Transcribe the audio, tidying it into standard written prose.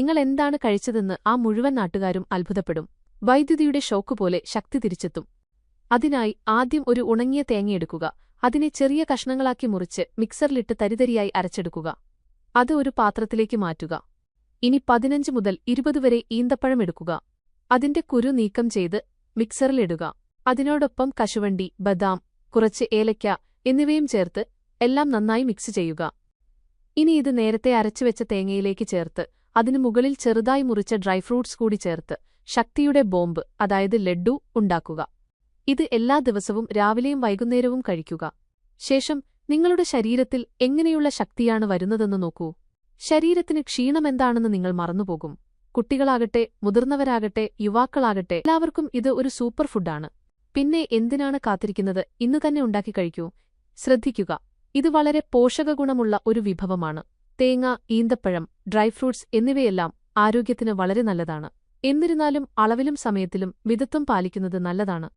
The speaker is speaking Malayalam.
നിങ്ങൾ എന്താണ് കഴിച്ചതെന്ന് ആ മുഴുവൻ നാട്ടുകാരും അത്ഭുതപ്പെടും. വൈദ്യുതിയുടെ ഷോക്ക് പോലെ ശക്തി തിരിച്ചെത്തും. അതിനായി ആദ്യം ഒരു ഉണങ്ങിയ തേങ്ങയെടുക്കുക. അതിനെ ചെറിയ കഷ്ണങ്ങളാക്കി മുറിച്ച് മിക്സറിലിട്ട് തരിതരിയായി അരച്ചെടുക്കുക. അത് ഒരു പാത്രത്തിലേക്ക് മാറ്റുക. ഇനി 15 മുതൽ 20 വരെ ഈന്തപ്പഴം എടുക്കുക. അതിന്റെ കുരു നീക്കം ചെയ്ത് മിക്സറിലിടുക. അതിനോടൊപ്പം കശുവണ്ടി, ബദാം, കുറച്ച് ഏലയ്ക്ക എന്നിവയും ചേർത്ത് എല്ലാം നന്നായി മിക്സ് ചെയ്യുക. ഇനി ഇത് നേരത്തെ അരച്ചുവെച്ച തേങ്ങയിലേക്ക് ചേർത്ത് അതിനു മുകളിൽ ചെറുതായി മുറിച്ച ഡ്രൈ ഫ്രൂട്ട്സ് കൂടി ചേർത്ത് ശക്തിയുടെ ബോംബ്, അതായത് ലഡ്ഡു, ഉണ്ടാക്കുക. ഇത് എല്ലാ ദിവസവും രാവിലെയും വൈകുന്നേരവും കഴിക്കുക. ശേഷം നിങ്ങളുടെ ശരീരത്തിൽ എങ്ങനെയുള്ള ശക്തിയാണ് വരുന്നതെന്ന് നോക്കൂ. ശരീരത്തിന് ക്ഷീണമെന്താണെന്ന് നിങ്ങൾ മറന്നുപോകും. കുട്ടികളാകട്ടെ, മുതിർന്നവരാകട്ടെ, യുവാക്കളാകട്ടെ, എല്ലാവർക്കും ഇത് ഒരു സൂപ്പർ ഫുഡാണ്. പിന്നെ എന്തിനാണ് കാത്തിരിക്കുന്നത്? ഇന്ന് തന്നെ ഉണ്ടാക്കി കഴിക്കൂ. ശ്രദ്ധിക്കുക, ഇത് വളരെ പോഷകഗുണമുള്ള ഒരു വിഭവമാണ്. തേങ്ങ, ഈന്തപ്പഴം, ഡ്രൈ ഫ്രൂട്ട്സ് എന്നിവയെല്ലാം ആരോഗ്യത്തിന് വളരെ നല്ലതാണ്. എന്നിരുന്നാലും അളവിലും സമയത്തിലും മിതത്വം പാലിക്കുന്നത് നല്ലതാണ്.